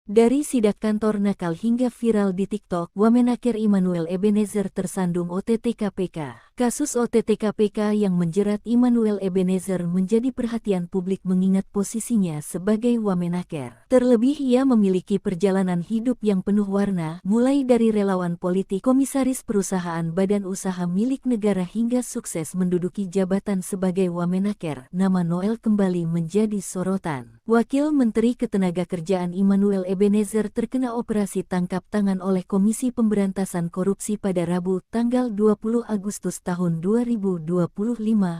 Dari sidak kantor nakal hingga viral di TikTok, Wamenaker Immanuel Ebenezer tersandung OTT KPK. Kasus OTT KPK yang menjerat Immanuel Ebenezer menjadi perhatian publik mengingat posisinya sebagai Wamenaker. Terlebih ia memiliki perjalanan hidup yang penuh warna, mulai dari relawan politik, komisaris perusahaan badan usaha milik negara hingga sukses menduduki jabatan sebagai Wamenaker. Nama Noel kembali menjadi sorotan. Wakil Menteri Ketenagakerjaan Immanuel Ebenezer terkena operasi tangkap tangan oleh Komisi Pemberantasan Korupsi pada Rabu, tanggal 20 Agustus tahun 2025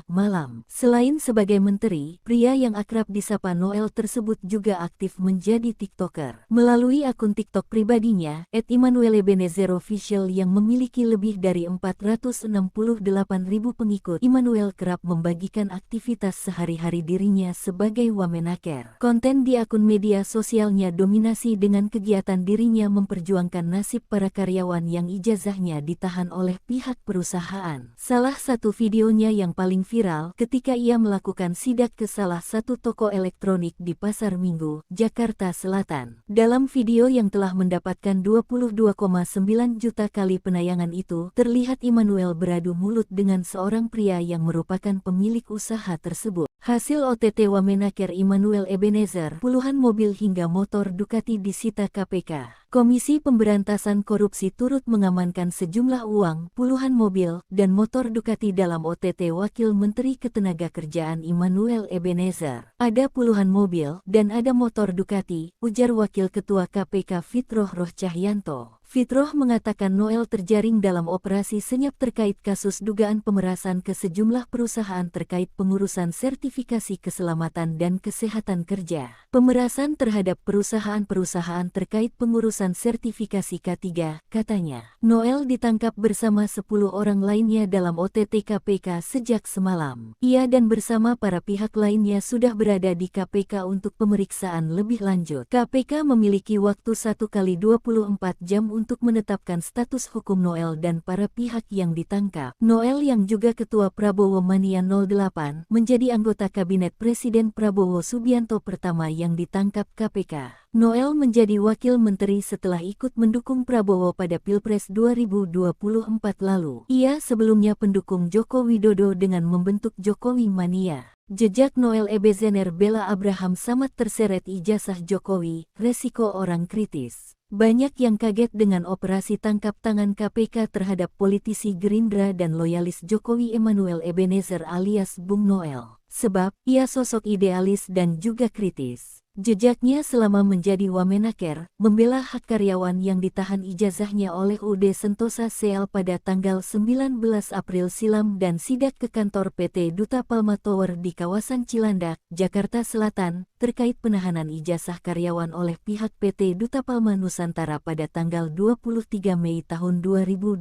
malam. Selain sebagai menteri, pria yang akrab disapa Noel tersebut juga aktif menjadi TikToker. Melalui akun TikTok pribadinya, @ImmanuelEbenezerOfficial yang memiliki lebih dari 468.000 pengikut, Immanuel kerap membagikan aktivitas sehari-hari dirinya sebagai Wamenaker. Konten di akun media sosialnya dominasi dengan kegiatan dirinya memperjuangkan nasib para karyawan yang ijazahnya ditahan oleh pihak perusahaan. Salah satu videonya yang paling viral ketika ia melakukan sidak ke salah satu toko elektronik di Pasar Minggu, Jakarta Selatan. Dalam video yang telah mendapatkan 22,9 juta kali penayangan itu, terlihat Immanuel beradu mulut dengan seorang pria yang merupakan pemilik usaha tersebut. Hasil OTT Wamenaker Immanuel Ebenezer, puluhan mobil hingga motor Ducati disita KPK. Komisi Pemberantasan Korupsi turut mengamankan sejumlah uang, puluhan mobil, dan motor Ducati dalam OTT Wakil Menteri Ketenagakerjaan Immanuel Ebenezer. Ada puluhan mobil, dan ada motor Ducati, ujar Wakil Ketua KPK Fitroh Roh Cahyanto. Fitroh mengatakan Noel terjaring dalam operasi senyap terkait kasus dugaan pemerasan ke sejumlah perusahaan terkait pengurusan sertifikasi keselamatan dan kesehatan kerja. Pemerasan terhadap perusahaan-perusahaan terkait pengurusan sertifikasi K3, katanya. Noel ditangkap bersama 10 orang lainnya dalam OTT KPK sejak semalam. Ia dan bersama para pihak lainnya sudah berada di KPK untuk pemeriksaan lebih lanjut. KPK memiliki waktu 1x24 jam untuk menetapkan status hukum Noel dan para pihak yang ditangkap. Noel yang juga Ketua Prabowo Mania 08 menjadi anggota Kabinet Presiden Prabowo Subianto pertama yang ditangkap KPK. Noel menjadi wakil menteri setelah ikut mendukung Prabowo pada Pilpres 2024 lalu. Ia sebelumnya pendukung Joko Widodo dengan membentuk Jokowi Mania. Jejak Noel Ebenezer Bella Abraham Samad terseret ijazah Jokowi, resiko orang kritis. Banyak yang kaget dengan operasi tangkap tangan KPK terhadap politisi Gerindra dan loyalis Jokowi Immanuel Ebenezer alias Bung Noel. Sebab, ia sosok idealis dan juga kritis. Jejaknya selama menjadi Wamenaker, membela hak karyawan yang ditahan ijazahnya oleh UD Sentosa Seal pada tanggal 19 April silam dan sidak ke kantor PT Duta Palma Tower di kawasan Cilandak, Jakarta Selatan, terkait penahanan ijazah karyawan oleh pihak PT Duta Palma Nusantara pada tanggal 23 Mei tahun 2025.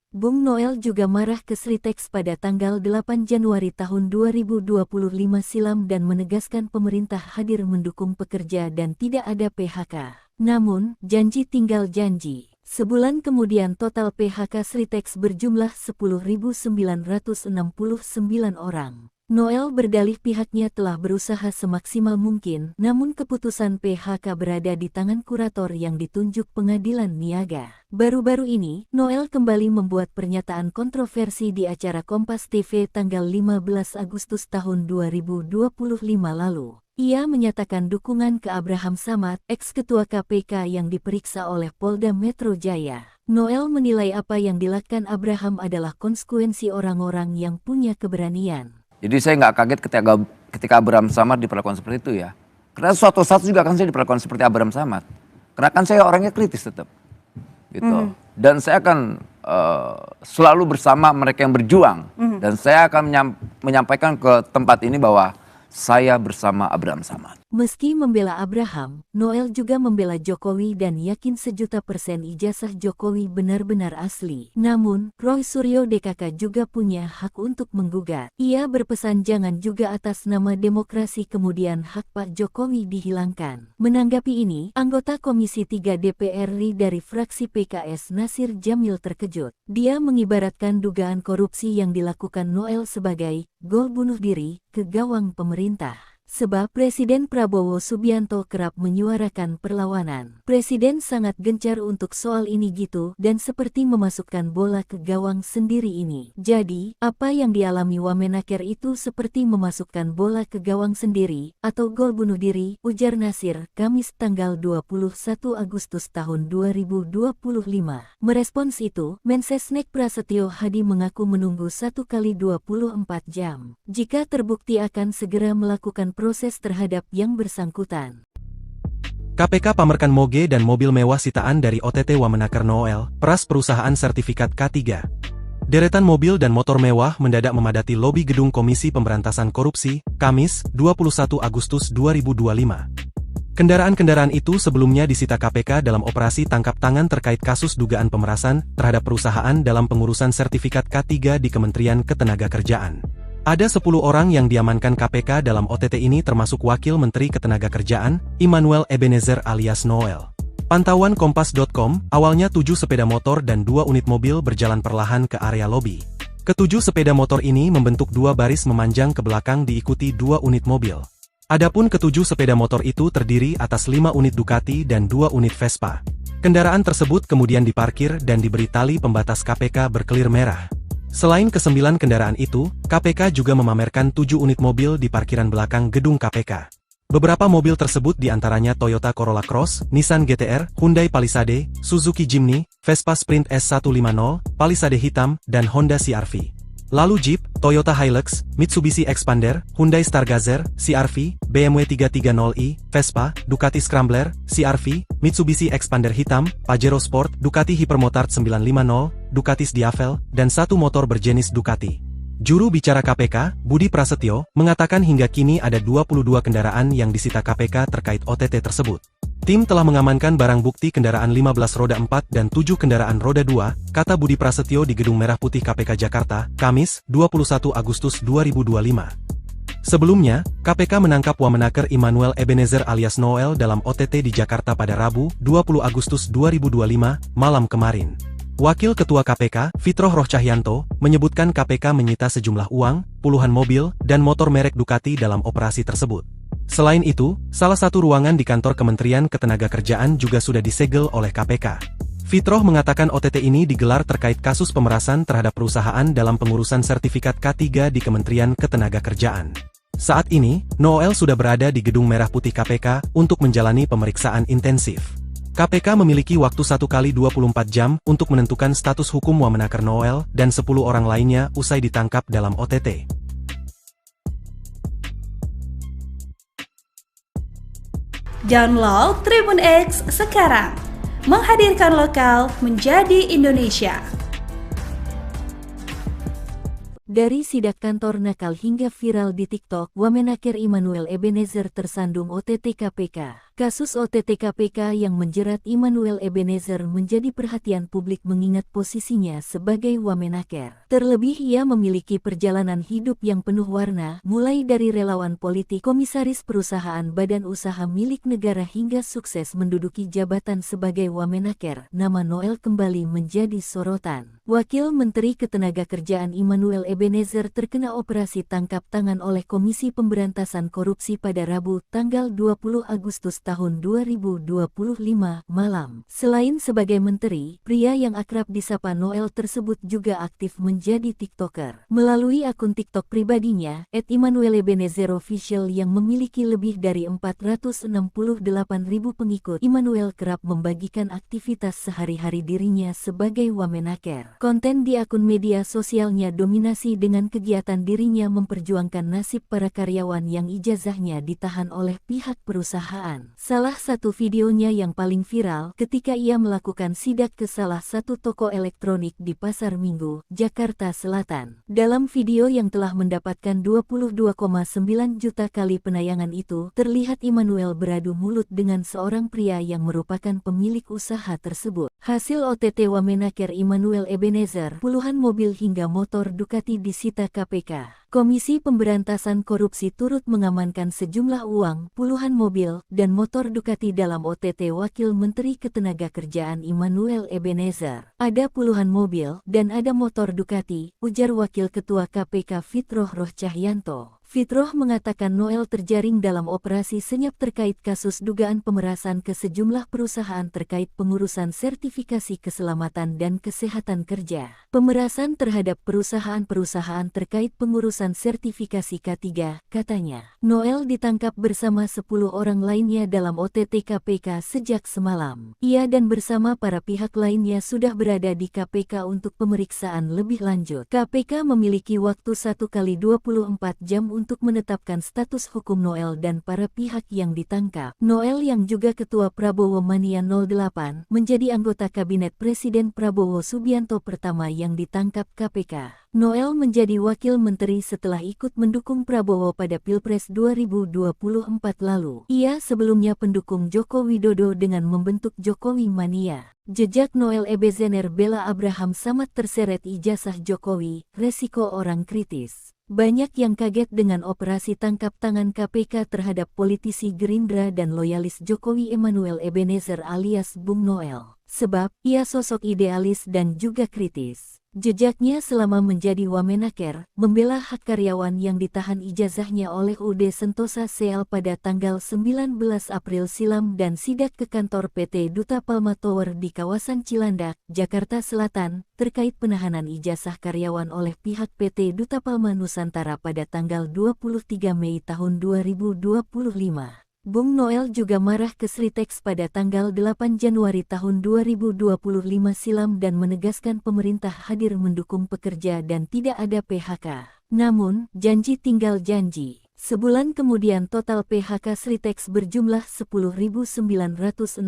Bung Noel juga marah ke Sritex pada tanggal 8 Januari tahun 2025 silam dan menegaskan pemerintah hadir mendukung pekerja dan tidak ada PHK. Namun, janji tinggal janji. Sebulan kemudian total PHK Sritex berjumlah 10.969 orang. Noel berdalih pihaknya telah berusaha semaksimal mungkin, namun keputusan PHK berada di tangan kurator yang ditunjuk Pengadilan Niaga. Baru-baru ini, Noel kembali membuat pernyataan kontroversi di acara Kompas TV tanggal 15 Agustus tahun 2025 lalu. Ia menyatakan dukungan ke Abraham Samad, ex-ketua KPK yang diperiksa oleh Polda Metro Jaya. Noel menilai apa yang dilakukan Abraham adalah konsekuensi orang-orang yang punya keberanian. Jadi saya nggak kaget ketika Abraham Samad diperlakukan seperti itu ya. Karena suatu saat juga akan saya diperlakukan seperti Abraham Samad. Karena kan saya orangnya kritis tetap. Gitu. Dan saya akan selalu bersama mereka yang berjuang. Dan saya akan menyampaikan ke tempat ini bahwa saya bersama Abraham Samad. Meski membela Abraham, Noel juga membela Jokowi dan yakin 1.000.000% ijazah Jokowi benar-benar asli. Namun, Roy Suryo DKK juga punya hak untuk menggugat. Ia berpesan jangan juga atas nama demokrasi kemudian hak Pak Jokowi dihilangkan. Menanggapi ini, anggota Komisi 3 DPR RI dari fraksi PKS Nasir Jamil terkejut. Dia mengibaratkan dugaan korupsi yang dilakukan Noel sebagai gol bunuh diri ke gawang pemerintah. sebab Presiden Prabowo Subianto kerap menyuarakan perlawanan. Presiden sangat gencar untuk soal ini gitu dan seperti memasukkan bola ke gawang sendiri ini. Jadi, apa yang dialami Wamenaker itu seperti memasukkan bola ke gawang sendiri atau gol bunuh diri, ujar Nasir, Kamis tanggal 21 Agustus tahun 2025. Merespons itu, Mensesnek Prasetyo Hadi mengaku menunggu 1x24 jam. Jika terbukti akan segera melakukan proses terhadap yang bersangkutan. KPK pamerkan moge dan mobil mewah sitaan dari OTT Wamenaker Noel, peras perusahaan sertifikat K3. Deretan mobil dan motor mewah mendadak memadati lobi gedung Komisi Pemberantasan Korupsi, Kamis, 21 Agustus 2025. Kendaraan-kendaraan itu sebelumnya disita KPK dalam operasi tangkap tangan terkait kasus dugaan pemerasan terhadap perusahaan dalam pengurusan sertifikat K3 di Kementerian Ketenagakerjaan. Ada 10 orang yang diamankan KPK dalam OTT ini termasuk Wakil Menteri Ketenagakerjaan, Immanuel Ebenezer alias Noel. Pantauan Kompas.com, awalnya 7 sepeda motor dan 2 unit mobil berjalan perlahan ke area lobi. Ketujuh sepeda motor ini membentuk 2 baris memanjang ke belakang diikuti 2 unit mobil. Adapun ketujuh sepeda motor itu terdiri atas 5 unit Ducati dan 2 unit Vespa. Kendaraan tersebut kemudian diparkir dan diberi tali pembatas KPK berkelir merah. Selain ke-9 kendaraan itu, KPK juga memamerkan 7 unit mobil di parkiran belakang gedung KPK. Beberapa mobil tersebut diantaranya Toyota Corolla Cross, Nissan GT-R, Hyundai Palisade, Suzuki Jimny, Vespa Sprint S150, Palisade hitam, dan Honda CR-V. Lalu Jeep, Toyota Hilux, Mitsubishi Expander, Hyundai Stargazer, CR-V, BMW 330i, Vespa, Ducati Scrambler, CR-V, Mitsubishi Expander hitam, Pajero Sport, Ducati Hypermotard 950, Ducati Diavel, dan 1 motor berjenis Ducati. Juru bicara KPK, Budi Prasetyo, mengatakan hingga kini ada 22 kendaraan yang disita KPK terkait OTT tersebut. Tim telah mengamankan barang bukti kendaraan 15 roda 4 dan 7 kendaraan roda 2, kata Budi Prasetyo di Gedung Merah Putih KPK Jakarta, Kamis, 21 Agustus 2025. Sebelumnya, KPK menangkap Wamenaker Immanuel Ebenezer alias Noel dalam OTT di Jakarta pada Rabu, 20 Agustus 2025, malam kemarin. Wakil Ketua KPK, Fitroh Rohcahyanto, menyebutkan KPK menyita sejumlah uang, puluhan mobil, dan motor merek Ducati dalam operasi tersebut. Selain itu, salah satu ruangan di kantor Kementerian Ketenagakerjaan juga sudah disegel oleh KPK. Fitroh mengatakan OTT ini digelar terkait kasus pemerasan terhadap perusahaan dalam pengurusan sertifikat K3 di Kementerian Ketenagakerjaan. Saat ini, Noel sudah berada di Gedung Merah Putih KPK untuk menjalani pemeriksaan intensif. KPK memiliki waktu 1x24 jam untuk menentukan status hukum Wamenaker Noel dan 10 orang lainnya usai ditangkap dalam OTT. Download Tribun X sekarang, menghadirkan lokal menjadi Indonesia. Dari sidak kantor nakal hingga viral di TikTok, Wamenaker Immanuel Ebenezer tersandung OTT KPK. Kasus OTT KPK yang menjerat Immanuel Ebenezer menjadi perhatian publik mengingat posisinya sebagai Wamenaker. Terlebih ia memiliki perjalanan hidup yang penuh warna, mulai dari relawan politik, komisaris perusahaan badan usaha milik negara hingga sukses menduduki jabatan sebagai Wamenaker. Nama Noel kembali menjadi sorotan. Wakil Menteri Ketenagakerjaan Immanuel Ebenezer terkena operasi tangkap tangan oleh Komisi Pemberantasan Korupsi pada Rabu, tanggal 20 Agustus tahun 2025 malam. Selain sebagai menteri, pria yang akrab disapa Noel tersebut juga aktif menjadi TikToker. Melalui akun TikTok pribadinya, @ImmanuelEbenezerOfficial yang memiliki lebih dari 468.000 pengikut, Immanuel kerap membagikan aktivitas sehari-hari dirinya sebagai Wamenaker. Konten di akun media sosialnya dominasi dengan kegiatan dirinya memperjuangkan nasib para karyawan yang ijazahnya ditahan oleh pihak perusahaan. Salah satu videonya yang paling viral ketika ia melakukan sidak ke salah satu toko elektronik di Pasar Minggu, Jakarta Selatan. Dalam video yang telah mendapatkan 22,9 juta kali penayangan itu, terlihat Immanuel beradu mulut dengan seorang pria yang merupakan pemilik usaha tersebut. Hasil OTT Wamenaker Immanuel Ebenezer, puluhan mobil hingga motor Ducati disita KPK. Komisi Pemberantasan Korupsi turut mengamankan sejumlah uang, puluhan mobil, dan motor Ducati dalam OTT Wakil Menteri Ketenagakerjaan Immanuel Ebenezer. Ada puluhan mobil, dan ada motor Ducati, ujar Wakil Ketua KPK Fitroh Rohcahyanto. Fitroh mengatakan Noel terjaring dalam operasi senyap terkait kasus dugaan pemerasan ke sejumlah perusahaan terkait pengurusan sertifikasi keselamatan dan kesehatan kerja. Pemerasan terhadap perusahaan-perusahaan terkait pengurusan sertifikasi K3, katanya. Noel ditangkap bersama 10 orang lainnya dalam OTT KPK sejak semalam. Ia dan bersama para pihak lainnya sudah berada di KPK untuk pemeriksaan lebih lanjut. KPK memiliki waktu 1x24 jam untuk menetapkan status hukum Noel dan para pihak yang ditangkap. Noel yang juga Ketua Prabowo Mania 08 menjadi anggota Kabinet Presiden Prabowo Subianto pertama yang ditangkap KPK. Noel menjadi wakil menteri setelah ikut mendukung Prabowo pada Pilpres 2024 lalu. Ia sebelumnya pendukung Joko Widodo dengan membentuk Jokowi Mania. Jejak Noel Ebenezer Bella Abraham Samad terseret ijazah Jokowi, resiko orang kritis. Banyak yang kaget dengan operasi tangkap tangan KPK terhadap politisi Gerindra dan loyalis Jokowi Emmanuel Ebenezer alias Bung Noel. Sebab, ia sosok idealis dan juga kritis. Jejaknya selama menjadi Wamenaker, membela hak karyawan yang ditahan ijazahnya oleh UD Sentosa CL pada tanggal 19 April silam dan sidak ke kantor PT Duta Palma Tower di kawasan Cilandak, Jakarta Selatan, terkait penahanan ijazah karyawan oleh pihak PT Duta Palma Nusantara pada tanggal 23 Mei tahun 2025. Bung Noel juga marah ke Sritex pada tanggal 8 Januari tahun 2025 silam dan menegaskan pemerintah hadir mendukung pekerja dan tidak ada PHK. Namun, janji tinggal janji. Sebulan kemudian total PHK Sritex berjumlah 10.969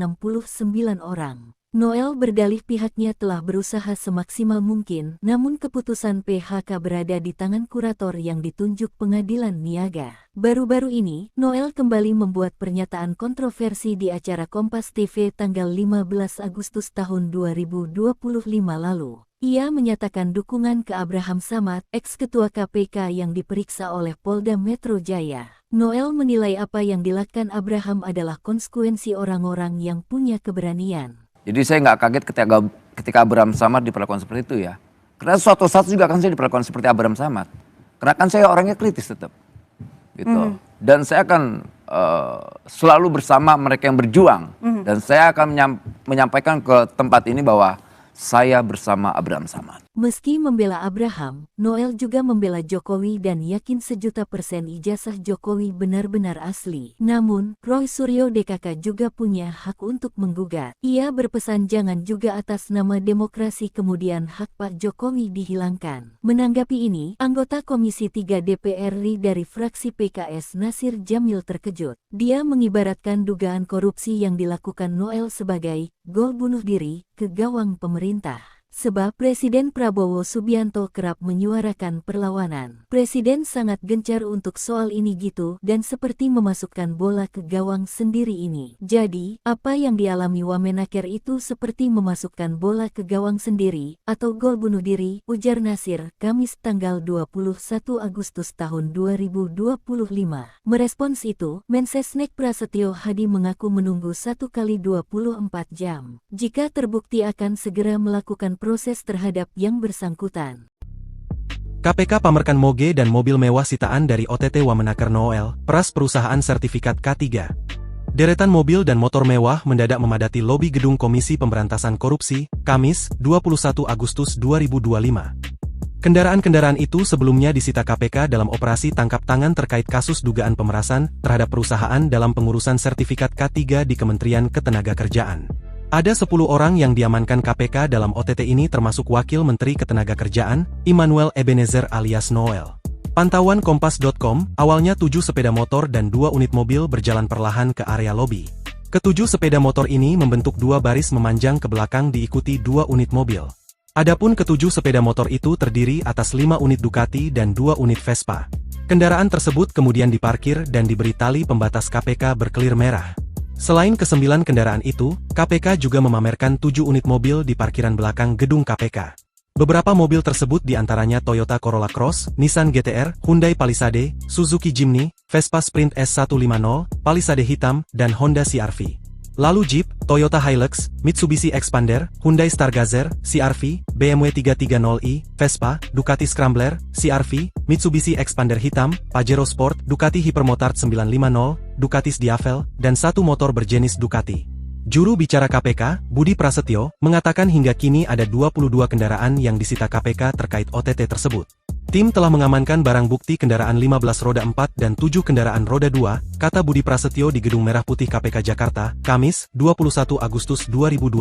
orang. Noel berdalih pihaknya telah berusaha semaksimal mungkin, namun keputusan PHK berada di tangan kurator yang ditunjuk Pengadilan Niaga. Baru-baru ini, Noel kembali membuat pernyataan kontroversi di acara Kompas TV tanggal 15 Agustus tahun 2025 lalu. Ia menyatakan dukungan ke Abraham Samad, ex-ketua KPK yang diperiksa oleh Polda Metro Jaya. Noel menilai apa yang dilakukan Abraham adalah konsekuensi orang-orang yang punya keberanian. Jadi saya nggak kaget ketika Abraham Samad diperlakukan seperti itu ya. Karena suatu saat juga kan saya diperlakukan seperti Abraham Samad. Karena kan saya orangnya kritis tetap. Gitu. Dan saya akan selalu bersama mereka yang berjuang. Dan saya akan menyampaikan ke tempat ini bahwa saya bersama Abraham Samad. Meski membela Abraham, Noel juga membela Jokowi dan yakin 1.000% ijazah Jokowi benar-benar asli. Namun, Roy Suryo DKK juga punya hak untuk menggugat. Ia berpesan jangan juga atas nama demokrasi kemudian hak Pak Jokowi dihilangkan. Menanggapi ini, anggota Komisi 3 DPR RI dari fraksi PKS Nasir Jamil terkejut. Dia mengibaratkan dugaan korupsi yang dilakukan Noel sebagai gol bunuh diri ke gawang pemerintah. Sebab Presiden Prabowo Subianto kerap menyuarakan perlawanan. Presiden sangat gencar untuk soal ini gitu dan seperti memasukkan bola ke gawang sendiri ini. Jadi, apa yang dialami Wamenaker itu seperti memasukkan bola ke gawang sendiri atau gol bunuh diri, ujar Nasir, Kamis tanggal 21 Agustus tahun 2025. Merespons itu, Mensesnek Prasetyo Hadi mengaku menunggu 1x24 jam. Jika terbukti akan segera melakukan proses terhadap yang bersangkutan. KPK pamerkan moge dan mobil mewah sitaan dari OTT Wamenaker Noel, peras perusahaan sertifikat K3. Deretan mobil dan motor mewah mendadak memadati lobi gedung Komisi Pemberantasan Korupsi, Kamis, 21 Agustus 2025. Kendaraan-kendaraan itu sebelumnya disita KPK dalam operasi tangkap tangan terkait kasus dugaan pemerasan terhadap perusahaan dalam pengurusan sertifikat K3 di Kementerian Ketenagakerjaan. Ada 10 orang yang diamankan KPK dalam OTT ini termasuk Wakil Menteri Ketenagakerjaan, Emmanuel Ebenezer alias Noel. Pantauan Kompas.com, awalnya 7 sepeda motor dan 2 unit mobil berjalan perlahan ke area lobi. Ketujuh sepeda motor ini membentuk 2 baris memanjang ke belakang diikuti 2 unit mobil. Adapun ketujuh sepeda motor itu terdiri atas 5 unit Ducati dan 2 unit Vespa. Kendaraan tersebut kemudian diparkir dan diberi tali pembatas KPK berkelir merah. Selain ke-9 kendaraan itu, KPK juga memamerkan 7 unit mobil di parkiran belakang gedung KPK. Beberapa mobil tersebut diantaranya Toyota Corolla Cross, Nissan GT-R, Hyundai Palisade, Suzuki Jimny, Vespa Sprint S150, Palisade hitam, dan Honda CR-V. lalu Jeep, Toyota Hilux, Mitsubishi Expander, Hyundai Stargazer, CR-V, BMW 330i, Vespa, Ducati Scrambler, CR-V, Mitsubishi Expander hitam, Pajero Sport, Ducati Hypermotard 950, Ducati Diavel, dan satu motor berjenis Ducati. Juru bicara KPK, Budi Prasetyo, mengatakan hingga kini ada 22 kendaraan yang disita KPK terkait OTT tersebut. Tim telah mengamankan barang bukti kendaraan 15 roda 4 dan 7 kendaraan roda 2, kata Budi Prasetyo di Gedung Merah Putih KPK Jakarta, Kamis, 21 Agustus 2025.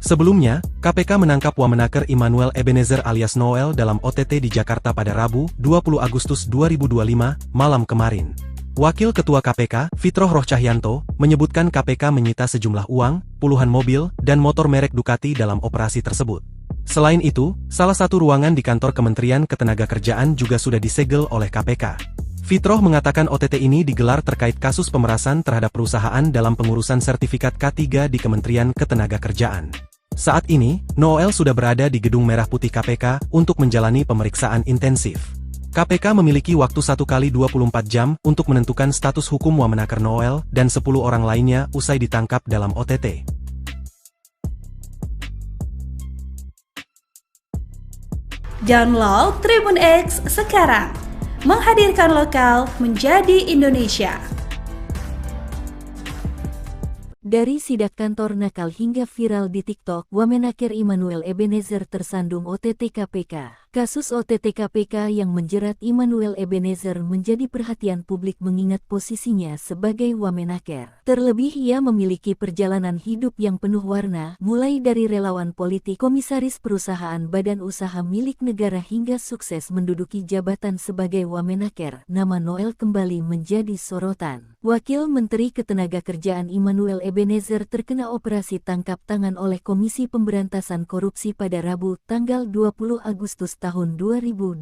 Sebelumnya, KPK menangkap Wamenaker Immanuel Ebenezer alias Noel dalam OTT di Jakarta pada Rabu, 20 Agustus 2025, malam kemarin. Wakil Ketua KPK, Fitroh Rohcahyanto, menyebutkan KPK menyita sejumlah uang, puluhan mobil, dan motor merek Ducati dalam operasi tersebut. Selain itu, salah satu ruangan di kantor Kementerian Ketenagakerjaan juga sudah disegel oleh KPK. Fitroh mengatakan OTT ini digelar terkait kasus pemerasan terhadap perusahaan dalam pengurusan sertifikat K3 di Kementerian Ketenagakerjaan. Saat ini, Noel sudah berada di Gedung Merah Putih KPK untuk menjalani pemeriksaan intensif. KPK memiliki waktu 1 kali 24 jam untuk menentukan status hukum Wamenaker Noel dan 10 orang lainnya usai ditangkap dalam OTT. Download Tribun X sekarang, menghadirkan lokal menjadi Indonesia. Dari sidak kantor nakal hingga viral di TikTok, Wamenaker Immanuel Ebenezer tersandung OTT KPK. Kasus OTT KPK yang menjerat Immanuel Ebenezer menjadi perhatian publik mengingat posisinya sebagai Wamenaker. Terlebih ia memiliki perjalanan hidup yang penuh warna, mulai dari relawan politik, komisaris perusahaan badan usaha milik negara hingga sukses menduduki jabatan sebagai Wamenaker. Nama Noel kembali menjadi sorotan. Wakil Menteri Ketenagakerjaan Immanuel Ebenezer terkena operasi tangkap tangan oleh Komisi Pemberantasan Korupsi pada Rabu, tanggal 20 Agustus tahun 2025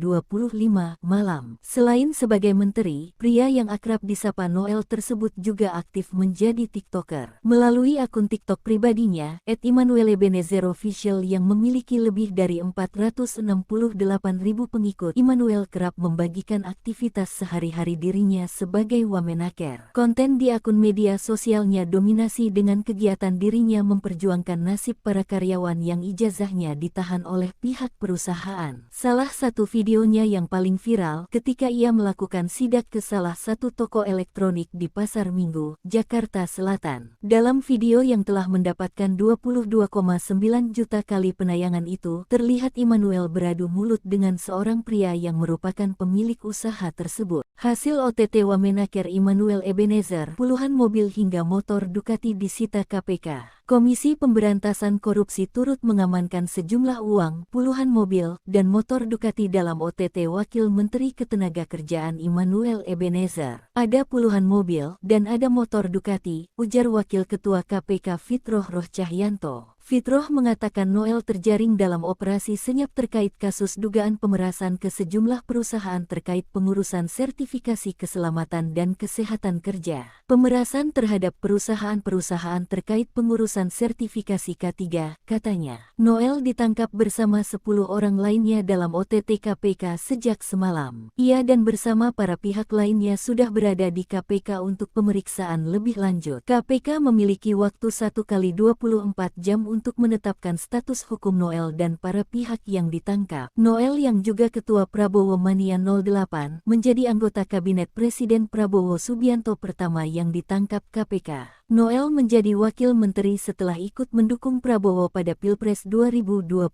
malam. Selain sebagai menteri, pria yang akrab disapa Noel tersebut juga aktif menjadi TikToker. Melalui akun TikTok pribadinya, @ImmanuelEbenezerOfficial yang memiliki lebih dari 468.000 pengikut, Immanuel kerap membagikan aktivitas sehari-hari dirinya sebagai Wamenaker. Konten di akun media sosialnya dominasi dengan kegiatan dirinya memperjuangkan nasib para karyawan yang ijazahnya ditahan oleh pihak perusahaan. Salah satu videonya yang paling viral ketika ia melakukan sidak ke salah satu toko elektronik di Pasar Minggu, Jakarta Selatan. Dalam video yang telah mendapatkan 22,9 juta kali penayangan itu, terlihat Immanuel beradu mulut dengan seorang pria yang merupakan pemilik usaha tersebut. Hasil OTT Wamenaker Immanuel Ebenezer, puluhan mobil hingga motor Ducati disita KPK. Komisi Pemberantasan Korupsi turut mengamankan sejumlah uang, puluhan mobil, dan motor Ducati dalam OTT Wakil Menteri Ketenagakerjaan Immanuel Ebenezer. Ada puluhan mobil, dan ada motor Ducati, ujar Wakil Ketua KPK Fitroh Rohcahyanto. Fitroh mengatakan Noel terjaring dalam operasi senyap terkait kasus dugaan pemerasan ke sejumlah perusahaan terkait pengurusan sertifikasi keselamatan dan kesehatan kerja. Pemerasan terhadap perusahaan-perusahaan terkait pengurusan sertifikasi K3, katanya. Noel ditangkap bersama 10 orang lainnya dalam OTT KPK sejak semalam. Ia dan bersama para pihak lainnya sudah berada di KPK untuk pemeriksaan lebih lanjut. KPK memiliki waktu 1 kali 24 jam untuk menetapkan status hukum Noel dan para pihak yang ditangkap. Noel yang juga Ketua Prabowo Mania 08 menjadi anggota Kabinet Presiden Prabowo Subianto pertama yang ditangkap KPK. Noel menjadi wakil menteri setelah ikut mendukung Prabowo pada Pilpres 2024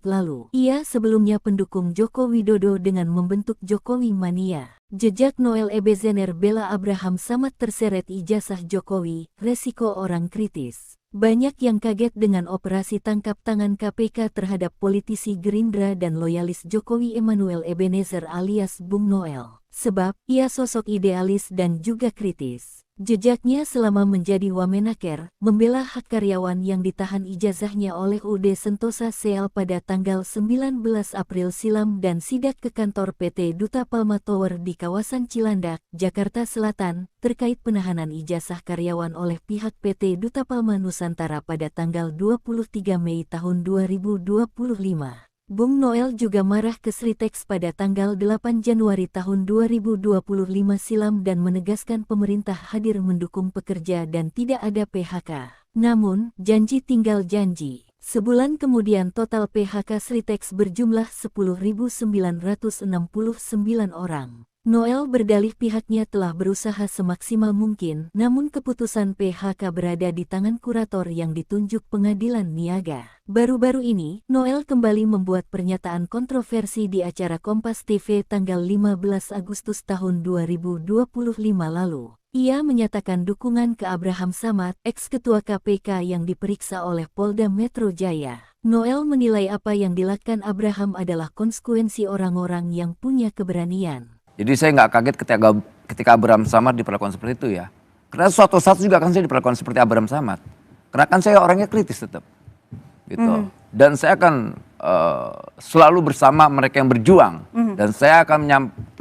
lalu. Ia sebelumnya pendukung Joko Widodo dengan membentuk Jokowi Mania. Jejak Noel Ebenezer Bella Abraham Samad terseret ijazah Jokowi, resiko orang kritis. Banyak yang kaget dengan operasi tangkap tangan KPK terhadap politisi Gerindra dan loyalis Jokowi Immanuel Ebenezer alias Bung Noel. Sebab, ia sosok idealis dan juga kritis. Jejaknya selama menjadi Wamenaker, membela hak karyawan yang ditahan ijazahnya oleh UD Sentosa Seal pada tanggal 19 April silam dan sidak ke kantor PT Duta Palma Tower di kawasan Cilandak, Jakarta Selatan, terkait penahanan ijazah karyawan oleh pihak PT Duta Palma Nusantara pada tanggal 23 Mei tahun 2025. Bung Noel juga marah ke Sritex pada tanggal 8 Januari tahun 2025 silam dan menegaskan pemerintah hadir mendukung pekerja dan tidak ada PHK. Namun, janji tinggal janji. Sebulan kemudian total PHK Sritex berjumlah 10.969 orang. Noel berdalih pihaknya telah berusaha semaksimal mungkin, namun keputusan PHK berada di tangan kurator yang ditunjuk Pengadilan Niaga. Baru-baru ini, Noel kembali membuat pernyataan kontroversi di acara Kompas TV tanggal 15 Agustus tahun 2025 lalu. Ia menyatakan dukungan ke Abraham Samad, ex-ketua KPK yang diperiksa oleh Polda Metro Jaya. Noel menilai apa yang dilakukan Abraham adalah konsekuensi orang-orang yang punya keberanian. Jadi saya nggak kaget ketika Abraham Samad diperlakukan seperti itu ya. Karena suatu saat juga kan saya diperlakukan seperti Abraham Samad. Karena kan saya orangnya kritis tetap. Gitu. Dan saya akan selalu bersama mereka yang berjuang. Dan saya akan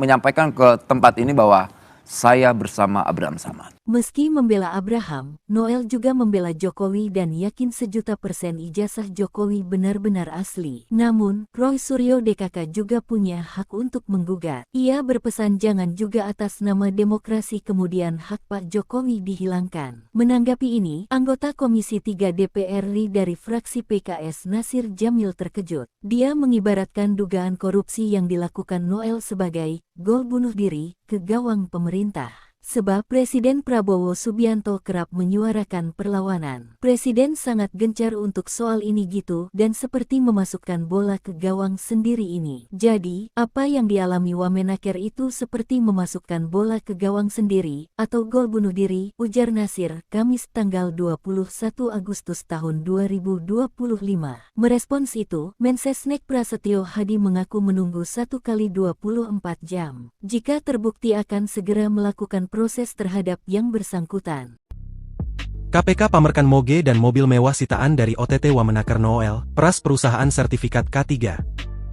menyampaikan ke tempat ini bahwa saya bersama Abraham Samad. Meski membela Abraham, Noel juga membela Jokowi dan yakin 1.000.000% ijazah Jokowi benar-benar asli. Namun, Roy Suryo DKK juga punya hak untuk menggugat. Ia berpesan jangan juga atas nama demokrasi kemudian hak Pak Jokowi dihilangkan. Menanggapi ini, anggota Komisi 3 DPR RI dari fraksi PKS Nasir Jamil terkejut. Dia mengibaratkan dugaan korupsi yang dilakukan Noel sebagai gol bunuh diri ke gawang pemerintah. Sebab Presiden Prabowo Subianto kerap menyuarakan perlawanan. Presiden sangat gencar untuk soal ini gitu dan seperti memasukkan bola ke gawang sendiri ini. Jadi, apa yang dialami Wamenaker itu seperti memasukkan bola ke gawang sendiri atau gol bunuh diri, ujar Nasir, Kamis tanggal 21 Agustus tahun 2025. Merespons itu, Mensesnek Prasetyo Hadi mengaku menunggu 1 kali 24 jam. Jika terbukti akan segera melakukan proses terhadap yang bersangkutan. KPK pamerkan moge dan mobil mewah sitaan dari OTT Wamenaker Noel, peras perusahaan sertifikat K3.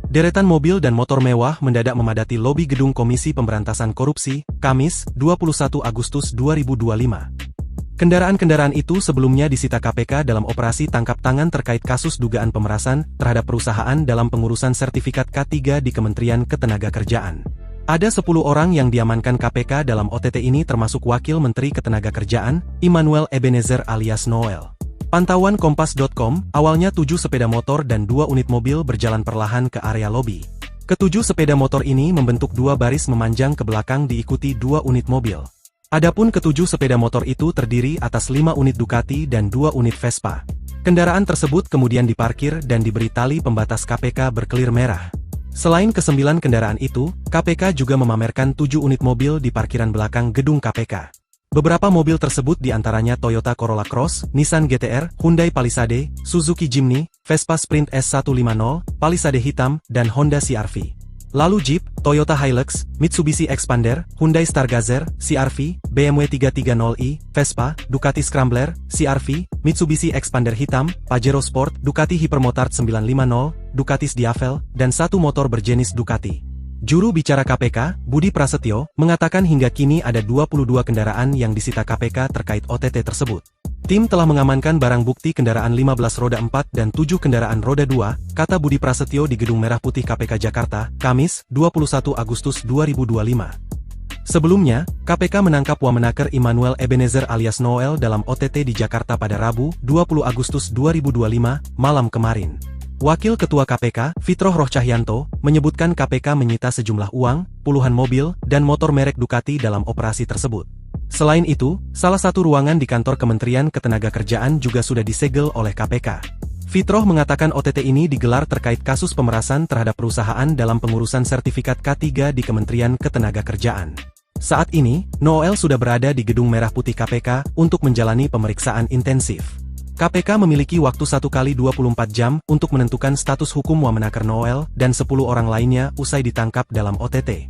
Deretan mobil dan motor mewah mendadak memadati lobi gedung Komisi Pemberantasan Korupsi, Kamis, 21 Agustus 2025. Kendaraan-kendaraan itu sebelumnya disita KPK dalam operasi tangkap tangan terkait kasus dugaan pemerasan terhadap perusahaan dalam pengurusan sertifikat K3 di Kementerian Ketenagakerjaan. Ada 10 orang yang diamankan KPK dalam OTT ini termasuk Wakil Menteri Ketenagakerjaan, Immanuel Ebenezer alias Noel. Pantauan Kompas.com, awalnya 7 sepeda motor dan 2 unit mobil berjalan perlahan ke area lobi. Ketujuh sepeda motor ini membentuk 2 baris memanjang ke belakang diikuti 2 unit mobil. Adapun ketujuh sepeda motor itu terdiri atas 5 unit Ducati dan 2 unit Vespa. Kendaraan tersebut kemudian diparkir dan diberi tali pembatas KPK berkelir merah. Selain ke-9 kendaraan itu, KPK juga memamerkan 7 unit mobil di parkiran belakang gedung KPK. Beberapa mobil tersebut diantaranya Toyota Corolla Cross, Nissan GT-R, Hyundai Palisade, Suzuki Jimny, Vespa Sprint S150, Palisade hitam, dan Honda CR-V. Lalu Jeep, Toyota Hilux, Mitsubishi Expander, Hyundai Stargazer, CR-V, BMW 330i, Vespa, Ducati Scrambler, CR-V, Mitsubishi Expander hitam, Pajero Sport, Ducati Hypermotard 950, Ducati Diavel, dan 1 motor berjenis Ducati. Juru bicara KPK, Budi Prasetyo, mengatakan hingga kini ada 22 kendaraan yang disita KPK terkait OTT tersebut. Tim telah mengamankan barang bukti kendaraan 15 roda 4 dan 7 kendaraan roda 2, kata Budi Prasetyo di Gedung Merah Putih KPK Jakarta, Kamis, 21 Agustus 2025. Sebelumnya, KPK menangkap Wamenaker Immanuel Ebenezer alias Noel dalam OTT di Jakarta pada Rabu, 20 Agustus 2025, malam kemarin. Wakil Ketua KPK, Fitroh Rohcahyanto, menyebutkan KPK menyita sejumlah uang, puluhan mobil, dan motor merek Ducati dalam operasi tersebut. Selain itu, salah satu ruangan di kantor Kementerian Ketenagakerjaan juga sudah disegel oleh KPK. Fitroh mengatakan OTT ini digelar terkait kasus pemerasan terhadap perusahaan dalam pengurusan sertifikat K3 di Kementerian Ketenagakerjaan. Saat ini, Noel sudah berada di Gedung Merah Putih KPK untuk menjalani pemeriksaan intensif. KPK memiliki waktu 1 kali 24 jam untuk menentukan status hukum Wamenaker Noel dan 10 orang lainnya usai ditangkap dalam OTT.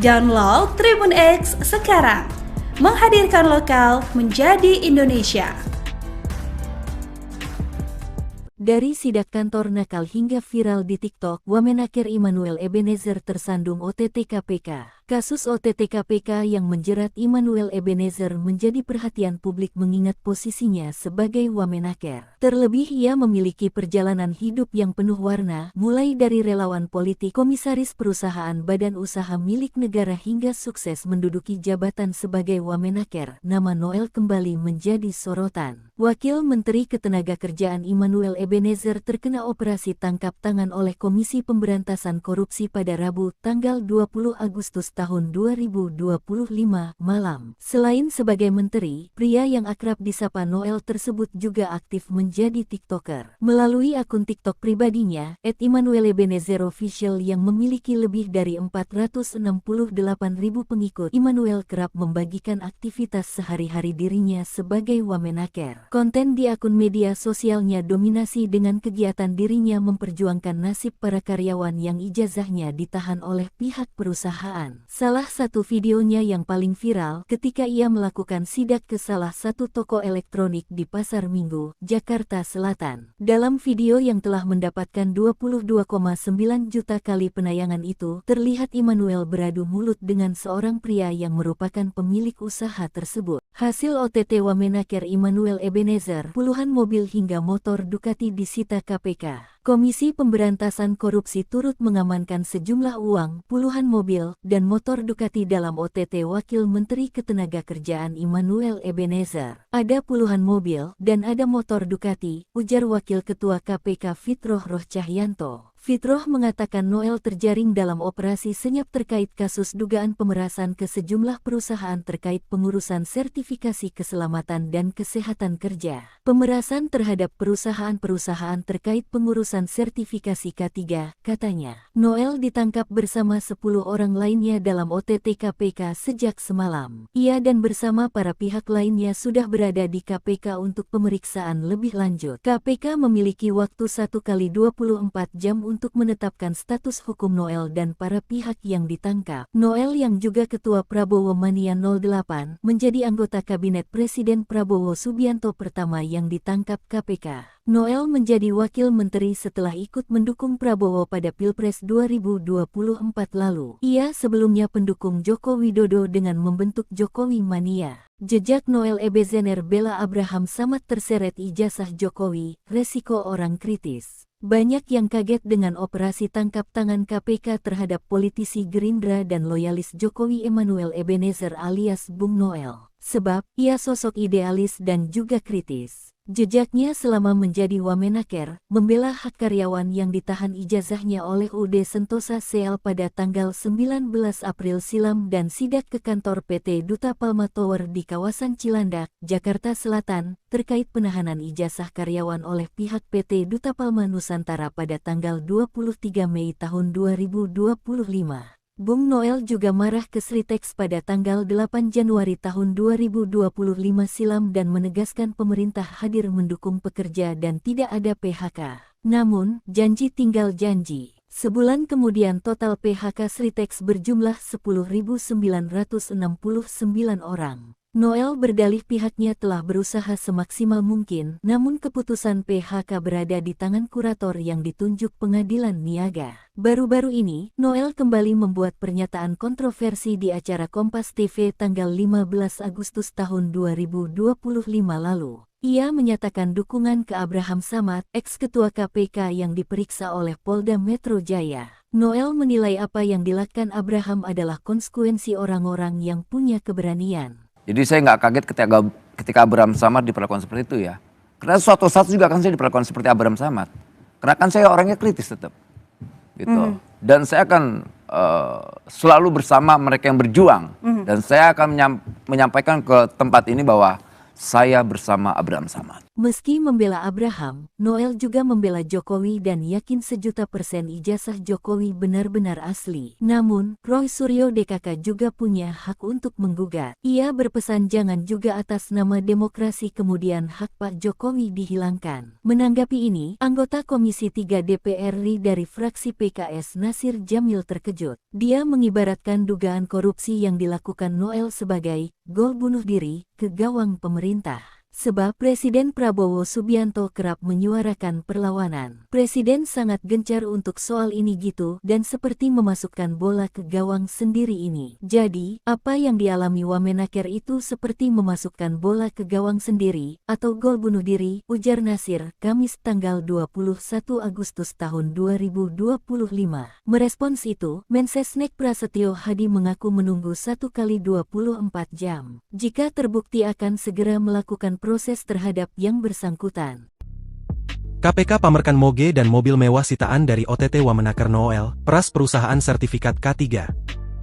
Download Tribun X sekarang, menghadirkan lokal menjadi Indonesia. Dari sidak kantor nakal hingga viral di TikTok, Wamenaker Immanuel Ebenezer tersandung OTT KPK. Kasus OTT KPK yang menjerat Immanuel Ebenezer menjadi perhatian publik mengingat posisinya sebagai Wamenaker. Terlebih ia memiliki perjalanan hidup yang penuh warna, mulai dari relawan politik, komisaris perusahaan badan usaha milik negara hingga sukses menduduki jabatan sebagai Wamenaker. Nama Noel kembali menjadi sorotan. Wakil Menteri Ketenagakerjaan Immanuel Ebenezer terkena operasi tangkap tangan oleh Komisi Pemberantasan Korupsi pada Rabu, tanggal 20 Agustus tahun 2025 malam. Selain sebagai menteri, pria yang akrab disapa Noel tersebut juga aktif menjadi TikToker. Melalui akun TikTok pribadinya, @ImmanuelEbenezerOfficial yang memiliki lebih dari 468.000 pengikut, Immanuel kerap membagikan aktivitas sehari-hari dirinya sebagai Wamenaker. Konten di akun media sosialnya dominasi dengan kegiatan dirinya memperjuangkan nasib para karyawan yang ijazahnya ditahan oleh pihak perusahaan. Salah satu videonya yang paling viral ketika ia melakukan sidak ke salah satu toko elektronik di Pasar Minggu, Jakarta Selatan. Dalam video yang telah mendapatkan 22,9 juta kali penayangan itu, terlihat Immanuel beradu mulut dengan seorang pria yang merupakan pemilik usaha tersebut. Hasil OTT Wamenaker Immanuel Ebenezer, puluhan mobil hingga motor Ducati disita KPK. Komisi Pemberantasan Korupsi turut mengamankan sejumlah uang, puluhan mobil, dan motor Ducati dalam OTT Wakil Menteri Ketenagakerjaan Immanuel Ebenezer. Ada puluhan mobil, dan ada motor Ducati, ujar Wakil Ketua KPK Fitroh Roh Cahyanto. Fitroh mengatakan Noel terjaring dalam operasi senyap terkait kasus dugaan pemerasan ke sejumlah perusahaan terkait pengurusan sertifikasi keselamatan dan kesehatan kerja. Pemerasan terhadap perusahaan-perusahaan terkait pengurusan sertifikasi K3, katanya. Noel ditangkap bersama 10 orang lainnya dalam OTT KPK sejak semalam. Ia dan bersama para pihak lainnya sudah berada di KPK untuk pemeriksaan lebih lanjut. KPK memiliki waktu 1x24 jam untuk menetapkan status hukum Noel dan para pihak yang ditangkap. Noel yang juga Ketua Prabowo Mania 08 menjadi anggota Kabinet Presiden Prabowo Subianto pertama yang ditangkap KPK. Noel menjadi wakil menteri setelah ikut mendukung Prabowo pada Pilpres 2024 lalu. Ia sebelumnya pendukung Joko Widodo dengan membentuk Jokowi Mania. Jejak Noel Ebenezer Bella Abraham Samad terseret ijazah Jokowi, resiko orang kritis. Banyak yang kaget dengan operasi tangkap tangan KPK terhadap politisi Gerindra dan loyalis Jokowi Immanuel Ebenezer alias Bung Noel. Sebab, ia sosok idealis dan juga kritis. Jejaknya selama menjadi Wamenaker, membela hak karyawan yang ditahan ijazahnya oleh UD Sentosa Seal pada tanggal 19 April silam dan sidak ke kantor PT Duta Palma Tower di kawasan Cilandak, Jakarta Selatan, terkait penahanan ijazah karyawan oleh pihak PT Duta Palma Nusantara pada tanggal 23 Mei tahun 2025. Bung Noel juga marah ke Sritex pada tanggal 8 Januari tahun 2025 silam dan menegaskan pemerintah hadir mendukung pekerja dan tidak ada PHK. Namun, janji tinggal janji. Sebulan kemudian total PHK Sritex berjumlah 10.969 orang. Noel berdalih pihaknya telah berusaha semaksimal mungkin, namun keputusan PHK berada di tangan kurator yang ditunjuk Pengadilan Niaga. Baru-baru ini, Noel kembali membuat pernyataan kontroversi di acara Kompas TV tanggal 15 Agustus tahun 2025 lalu. Ia menyatakan dukungan ke Abraham Samad, ex-ketua KPK yang diperiksa oleh Polda Metro Jaya. Noel menilai apa yang dilakukan Abraham adalah konsekuensi orang-orang yang punya keberanian. Jadi saya nggak kaget ketika Abraham Samad diperlakukan seperti itu ya. Karena suatu saat juga kan saya diperlakukan seperti Abraham Samad. Karena kan saya orangnya kritis tetap. Gitu. Dan saya akan selalu bersama mereka yang berjuang. Dan saya akan menyampaikan ke tempat ini bahwa saya bersama Abraham Samad. Meski membela Abraham, Noel juga membela Jokowi dan yakin 100% ijazah Jokowi benar-benar asli. Namun, Roy Suryo DKK juga punya hak untuk menggugat. Ia berpesan jangan juga atas nama demokrasi kemudian hak Pak Jokowi dihilangkan. Menanggapi ini, anggota Komisi 3 DPR RI dari fraksi PKS Nasir Jamil terkejut. Dia mengibaratkan dugaan korupsi yang dilakukan Noel sebagai gol bunuh diri ke gawang pemerintah. sebab Presiden Prabowo Subianto kerap menyuarakan perlawanan. Presiden sangat gencar untuk soal ini gitu dan seperti memasukkan bola ke gawang sendiri ini. Jadi, apa yang dialami Wamenaker itu seperti memasukkan bola ke gawang sendiri atau gol bunuh diri, ujar Nasir, Kamis tanggal 21 Agustus tahun 2025. Merespons itu, Mensesnek Prasetyo Hadi mengaku menunggu 1x24 jam. Jika terbukti akan segera melakukan proses terhadap yang bersangkutan. KPK pamerkan moge dan mobil mewah sitaan dari OTT Wamenaker Noel, peras perusahaan sertifikat K3.